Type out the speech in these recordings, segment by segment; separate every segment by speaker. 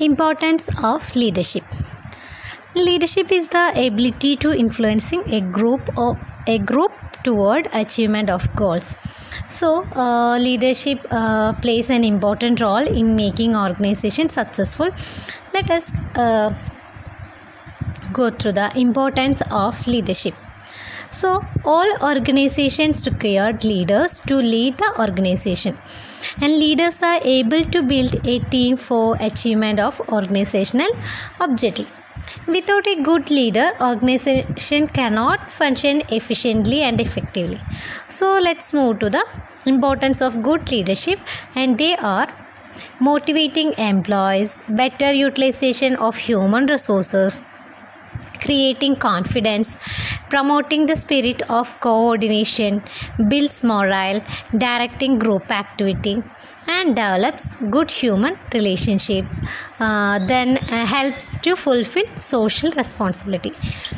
Speaker 1: Importance of leadership. Leadership is the ability to influencing a group toward achievement of goals. So, leadership plays an important role in making organizations successful. Let us go through the importance of leadership. So, all organizations require leaders to lead the organization, and leaders are able to build a team for achievement of organizational objective. Without a good leader, organization cannot function efficiently and effectively. So, let's move to the importance of good leadership, and they are motivating employees, better utilization of human resources, creating confidence, promoting the spirit of coordination, builds morale, directing group activity, and develops good human relationships, then helps to fulfill social responsibility.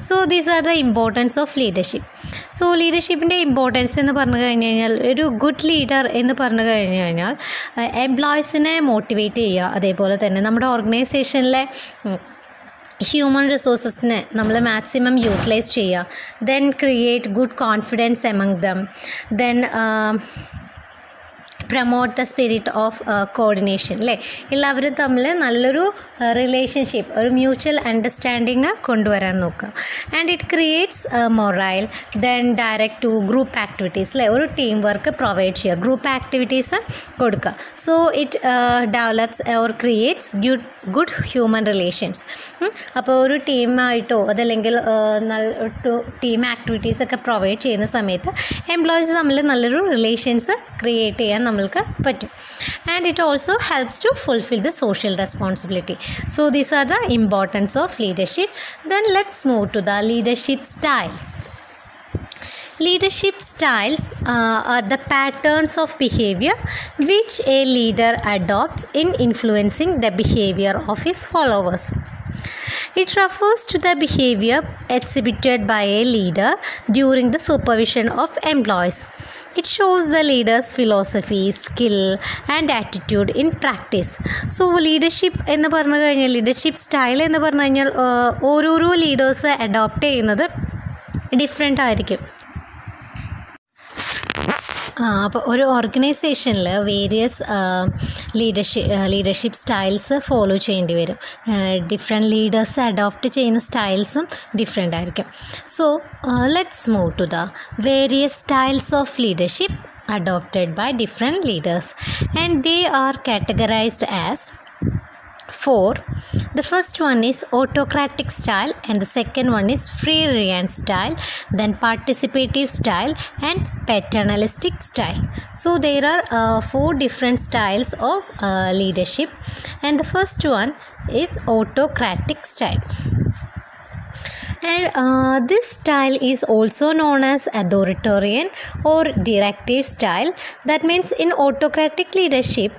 Speaker 1: So these are the importance of leadership. So leadershipൻ്റെ importance എന്ന് പറഞ്ഞു കഴിഞ്ഞ് കഴിഞ്ഞാൽ ഒരു good leader എന്ന് പറഞ്ഞു കഴിഞ്ഞ് കഴിഞ്ഞാൽ എംപ്ലോയീസിനെ മോട്ടിവേറ്റ് ചെയ്യുക, അതേപോലെ തന്നെ നമ്മുടെ ഓർഗനൈസേഷനിലെ ഹ്യൂമൻ റിസോഴ്സസിനെ നമ്മൾ മാക്സിമം യൂട്ടിലൈസ് ചെയ്യുക, then create good confidence among them, then promote the spirit of coordination. അല്ലേ, എല്ലാവരും തമ്മിൽ നല്ലൊരു റിലേഷൻഷിപ്പ്, ഒരു മ്യൂച്വൽ അണ്ടർസ്റ്റാൻഡിങ് കൊണ്ടുവരാൻ നോക്കുക. And it creates morale, then direct to group activities. അല്ലേ, ഒരു ടീം വർക്ക് പ്രൊവൈഡ് ചെയ്യുക, ഗ്രൂപ്പ് ആക്ടിവിറ്റീസ് കൊടുക്കുക. So it develops or creates good human relations. അപ്പോൾ ഒരു ടീമായിട്ടോ അതല്ലെങ്കിൽ ടീം ആക്ടിവിറ്റീസൊക്കെ പ്രൊവൈഡ് ചെയ്യുന്ന സമയത്ത് എംപ്ലോയീസ് തമ്മിൽ നല്ലൊരു റിലേഷൻസ് ക്രിയേറ്റ് ചെയ്യാൻ നമ്മൾക്ക് പറ്റും. And it also helps to fulfil the social responsibility. So these are the importance of leadership. Then let's move to the leadership styles. Leadership styles are the patterns of behavior which a leader adopts in influencing the behavior of his followers. It refers to the behavior exhibited by a leader during the supervision of employees. It shows the leader's philosophy, skill and attitude in practice. So leadership എന്ന് പറഞ്ഞു കഴിഞ്ഞാൽ, leadership style എന്ന് പറഞ്ഞു കഴിഞ്ഞാൽ ഓരോരോ leaders adopt ചെയ്യുന്നത് different ആയിരിക്കും. അപ്പോൾ ഒരു ഓർഗനൈസേഷനിൽ വേരിയസ് ലീഡർഷിപ്പ് സ്റ്റൈൽസ് ഫോളോ ചെയ്യേണ്ടി വരും. ഡിഫറെൻറ്റ് ലീഡേഴ്സ് അഡോപ്റ്റ് ചെയ്യുന്ന സ്റ്റൈൽസും ഡിഫറെൻ്റ് ആയിരിക്കും. So let's move to the various styles of leadership adopted by different leaders, and they are categorised as 4. The first one is autocratic style, and the second one is free rein style, then participative style and paternalistic style. So there are 4 different styles of leadership, and the first one is autocratic style. And this style is also known as authoritarian or directive style. That means in autocratic leadership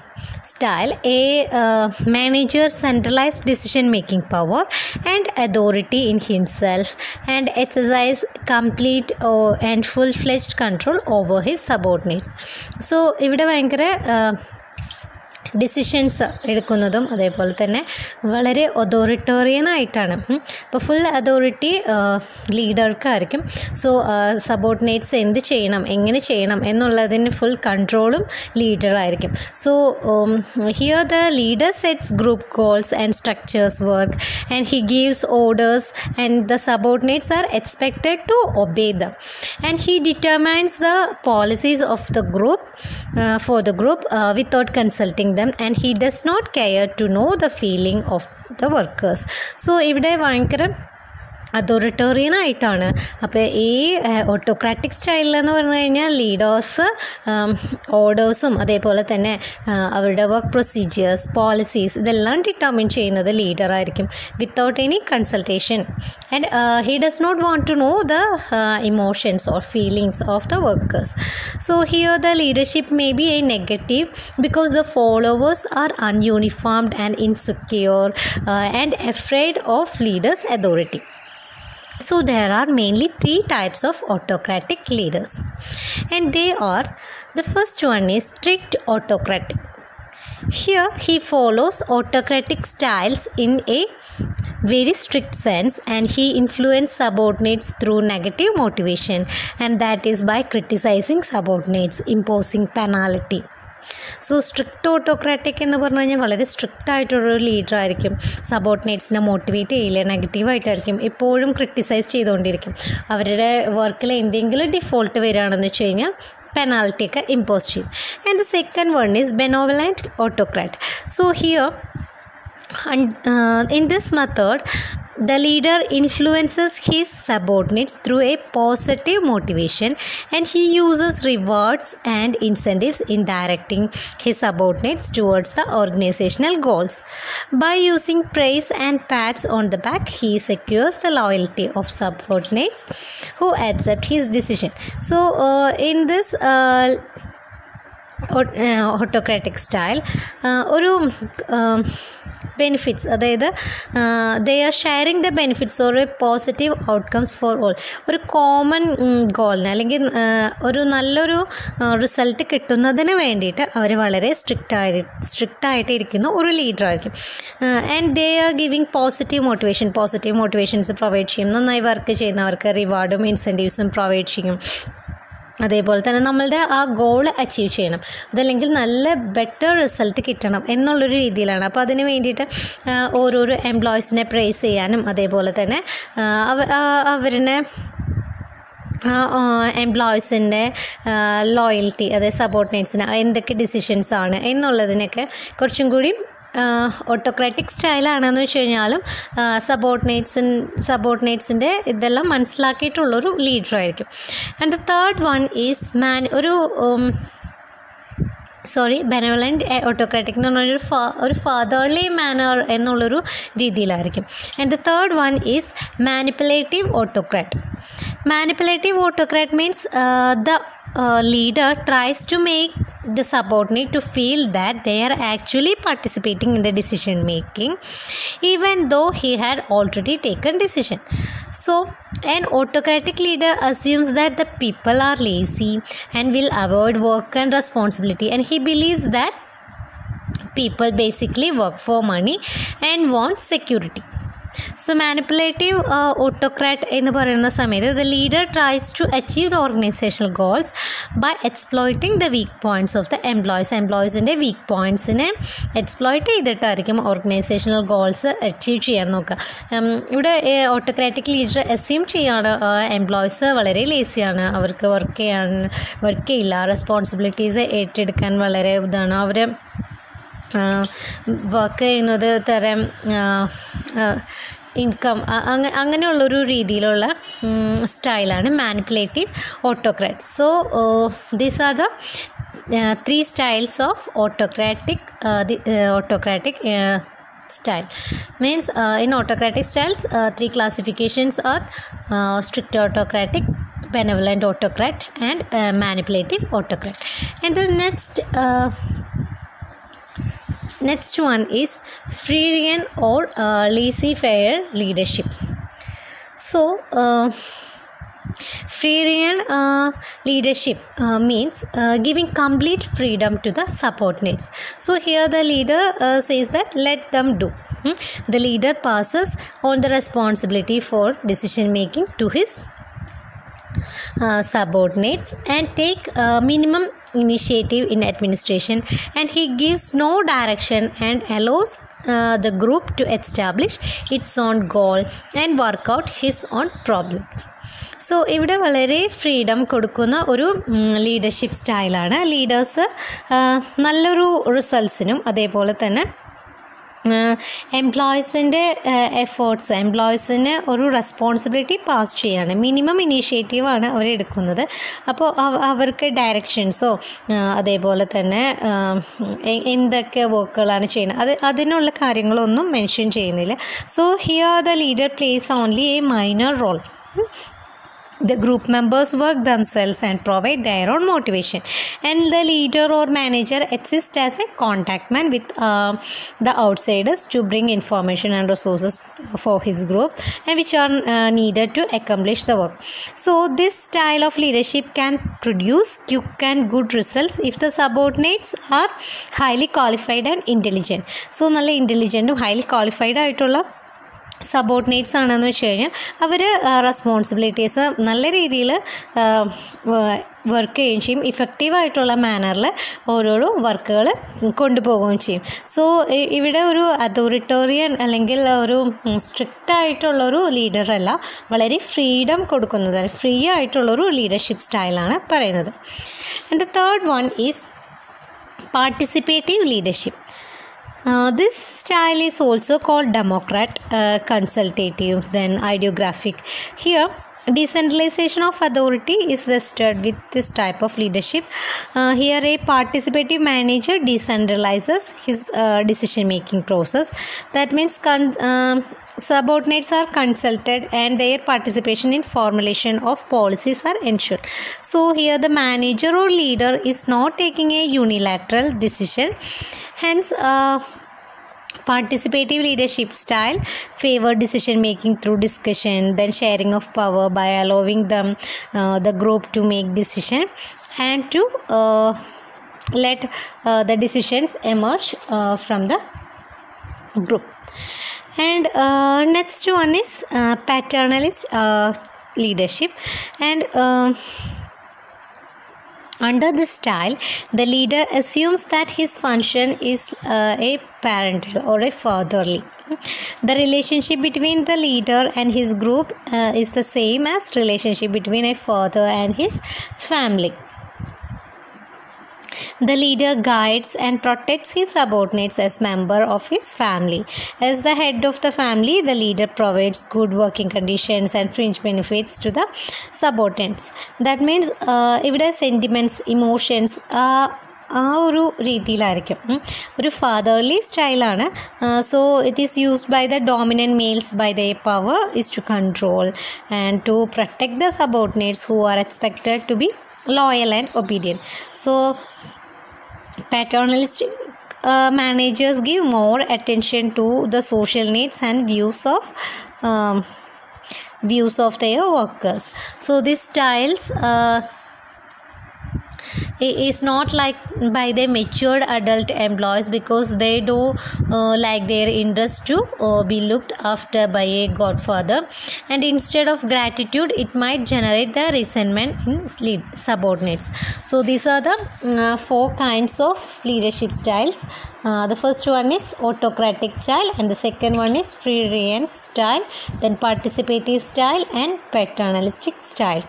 Speaker 1: style, a manager centralized decision making power and authority in himself and exercise complete and full-fledged control over his subordinates. So ഇവിടെ ഭയങ്കര decisions എടുക്കുന്നതും അതേപോലെ തന്നെ വളരെ authoritarian ആയിട്ടാണ്. അപ്പോൾ full authority ലീഡർക്കായിരിക്കും. So subordinates എന്ത് ചെയ്യണം, എങ്ങനെ ചെയ്യണം എന്നുള്ളതിന് ഫുൾ കൺട്രോളും ലീഡറായിരിക്കും. So here the leader sets group goals and structures work and he gives orders and the subordinates are expected to obey them, and he determines the policies of the group for the group without consulting them, and he does not care to know the feeling of the workers. So ഇവിടെ ഭയങ്കര authoritarian ആയിട്ടാണ്. അപ്പോൾ ഈ autocratic സ്റ്റൈലിലെന്ന് പറഞ്ഞു കഴിഞ്ഞാൽ leaders ഓർഡേഴ്സും അതേപോലെ തന്നെ അവരുടെ വർക്ക് പ്രൊസീജിയേഴ്സ്, പോളിസീസ് ഇതെല്ലാം ഡിറ്റർമിൻ ചെയ്യുന്നത് ലീഡറായിരിക്കും without any consultation. And he does not want to know the emotions or feelings of the workers. So here the leadership may be a negative because the followers are ununiformed and insecure and afraid of leaders' authority. So there are mainly 3 types of autocratic leaders, and they are, the first one is strict autocratic. Here he follows autocratic styles in a very strict sense, and he influences subordinates through negative motivation, and that is by criticizing subordinates, imposing penalty. So strict autocratic എന്ന് പറഞ്ഞു കഴിഞ്ഞാൽ വളരെ strict ആയിട്ടൊരു leader ആയിരിക്കും. സബോർഡിനേറ്റ്സിനെ motivate ചെയ്യില്ല, നെഗറ്റീവായിട്ടായിരിക്കും, എപ്പോഴും criticise ചെയ്തുകൊണ്ടിരിക്കും. അവരുടെ വർക്കിൽ എന്തെങ്കിലും ഡിഫോൾട്ട് വരികയാണെന്ന് വെച്ച് കഴിഞ്ഞാൽ പെനാൽറ്റിയൊക്കെ ഇമ്പോസ് ചെയ്യും. And the second one is benevolent autocrat. So here in this method, the leader influences his subordinates through a positive motivation, and he uses rewards and incentives in directing his subordinates towards the organizational goals. By using praise and pats on the back, he secures the loyalty of subordinates who accept his decision. So in this autocratic style ഒരു benefits, അതായത് they are sharing the benefits or A positive outcomes for all. ഒരു common ഗോളിന് അല്ലെങ്കിൽ ഒരു നല്ലൊരു result കിട്ടുന്നതിന് വേണ്ടിയിട്ട് അവർ വളരെ സ്ട്രിക്റ്റ് ഇരിക്കുന്ന ഒരു ലീഡറായിരിക്കും. And they are giving positive motivations provide ചെയ്യും. നന്നായി വർക്ക് ചെയ്യുന്നവർക്ക് റിവാർഡും ഇൻസെൻറ്റീവ്സും പ്രൊവൈഡ് ചെയ്യും. അതേപോലെ തന്നെ നമ്മളുടെ ആ ഗോൾ അച്ചീവ് ചെയ്യണം, അതല്ലെങ്കിൽ നല്ല ബെറ്റർ റിസൾട്ട് കിട്ടണം എന്നുള്ളൊരു രീതിയിലാണ്. അപ്പോൾ അതിന് വേണ്ടിയിട്ട് ഓരോരോ എംപ്ലോയീസിനെ പ്രൈസ് ചെയ്യാനും അതേപോലെ തന്നെ അവരുടെ എംപ്ലോയീസിൻ്റെ ലോയൽറ്റി, അതായത് സബോർഡിനേറ്റ്സിന് എന്തൊക്കെ ഡിസിഷൻസാണ് എന്നുള്ളതിനൊക്കെ കുറച്ചും കൂടി ഓട്ടോക്രാറ്റിക് സ്റ്റൈലാണെന്ന് വെച്ച് കഴിഞ്ഞാലും സബോർഡിനേറ്റ്സിൻ്റെ ഇതെല്ലാം മനസ്സിലാക്കിയിട്ടുള്ളൊരു ലീഡറായിരിക്കും. And the third one is benevolent autocratic എന്ന് പറഞ്ഞൊരു ഒരു ഫാദർലി മാനർ എന്നുള്ളൊരു രീതിയിലായിരിക്കും. And the third one is manipulative autocrat. Manipulative autocrat means the leader tries to make the subordinate to feel that they are actually participating in the decision making, even though he had already taken decision. So an autocratic leader assumes that the people are lazy and will avoid work and responsibility, and he believes that people basically work for money and want security. So manipulative autocrat എന്ന് പറയുന്ന സമയത്ത് the leader tries to achieve the organizational goals by exploiting the weak points of the എംപ്ലോയീസിൻ്റെ weak പോയിൻറ്റ്സിനെ exploit ചെയ്തിട്ടായിരിക്കും organisational goals achieve ചെയ്യാൻ നോക്കുക. ഇവിടെ autocratic leader assume ചെയ്യാണ് എംപ്ലോയീസ് വളരെ ലേസിയാണ്, അവർക്ക് വർക്ക് ചെയ്യില്ല, റെസ്പോൺസിബിലിറ്റീസ് ഏറ്റെടുക്കാൻ വളരെ ഇതാണ്, അവർ വർക്ക് ചെയ്യുന്നത് തരം ഇൻകം അങ്ങനെയുള്ളൊരു രീതിയിലുള്ള സ്റ്റൈലാണ് manipulative autocrat. So these are the three styles of autocratic style. Means in autocratic styles, three classifications are strict autocratic, benevolent autocrat and manipulative autocrat. And the next one is freerein or laissez-faire leadership. So freerein leadership means giving complete freedom to the subordinates. So here the leader says that let them do. The leader passes on the responsibility for decision making to his subordinates and take minimum initiative in administration, and he gives no direction and allows the group to establish its own goal and work out his own problems. So ഇവിടെ വളരെ freedom കൊടുക്കുന്ന ഒരു leadership സ്റ്റൈലാണ്. Leaders നല്ലൊരു റിസൾട്ട്സിനും അതേപോലെ തന്നെ എംപ്ലോയീസിൻ്റെ efforts, എംപ്ലോയീസിന് ഒരു responsibility pass ചെയ്യാണ്, മിനിമം ഇനീഷ്യേറ്റീവാണ് അവരെടുക്കുന്നത്. അപ്പോൾ അവർക്ക് ഡയറക്ഷൻസോ അതേപോലെ തന്നെ എന്തൊക്കെ വർക്കുകളാണ് ചെയ്യുന്നത് അതിനുള്ള കാര്യങ്ങളൊന്നും മെൻഷൻ ചെയ്യുന്നില്ല. So here the leader plays only a minor role. The group members work themselves and provide their own motivation, and the leader or manager exists as a contact man with the outsiders to bring information and resources for his group, and which are needed to accomplish the work. So this style of leadership can produce quick and good results if the subordinates are highly qualified and intelligent. So നല്ല ഇൻ്റലിജൻറ്റും highly qualified ആയിട്ടുള്ള subordinates ആണെന്ന് വെച്ച് കഴിഞ്ഞാൽ അവർ responsibilities നല്ല രീതിയിൽ work ചെയ്യുകയും ചെയ്യും, ഇഫക്റ്റീവായിട്ടുള്ള മാനറിൽ ഓരോരോ വർക്കുകൾ കൊണ്ടുപോവുകയും ചെയ്യും. സോ ഇവിടെ ഒരു അതോറിറ്റോറിയൻ അല്ലെങ്കിൽ ഒരു സ്ട്രിക്റ്റ് ആയിട്ടുള്ളൊരു ലീഡറല്ല, വളരെ ഫ്രീഡം കൊടുക്കുന്നത്, ഫ്രീ ആയിട്ടുള്ളൊരു ലീഡർഷിപ്പ് സ്റ്റൈലാണ് പറയുന്നത്. And the third one is participative leadership. This style is also called democrat, consultative, then ideographic. Here, decentralization of authority is vested with this type of leadership. Here, a participative manager decentralizes his decision-making process. That means subordinates are consulted and their participation in formulation of policies are ensured. So, here the manager or leader is not taking a unilateral decision. Hence, participative leadership style favor decision making through discussion, then sharing of power by allowing them the group to make decision and to let the decisions emerge from the group. And next one is paternalist leadership. And under this style, the leader assumes that his function is a parental or a fatherly. The relationship between the leader and his group is the same as relationship between a father and his family. The leader guides and protects his subordinates as member of his family. As the head of the family, the leader provides good working conditions and fringe benefits to the subordinates. That means ഇവിടെ sentiments, emotions ആ ഒരു രീതിയിലായിരിക്കും, ഒരു fatherly സ്റ്റൈലാണ്. So it is used by the dominant males by the power is to control and to protect the subordinates who are expected to be loyal and obedient. So paternalistic managers give more attention to the social needs and views of their workers. So these styles is not like by the matured adult employees, because they do like their interest to be looked after by a godfather, and instead of gratitude it might generate the resentment in subordinates. So these are the 4 kinds of leadership styles. The first one is autocratic style, and the second one is free reign style, then participative style and paternalistic style.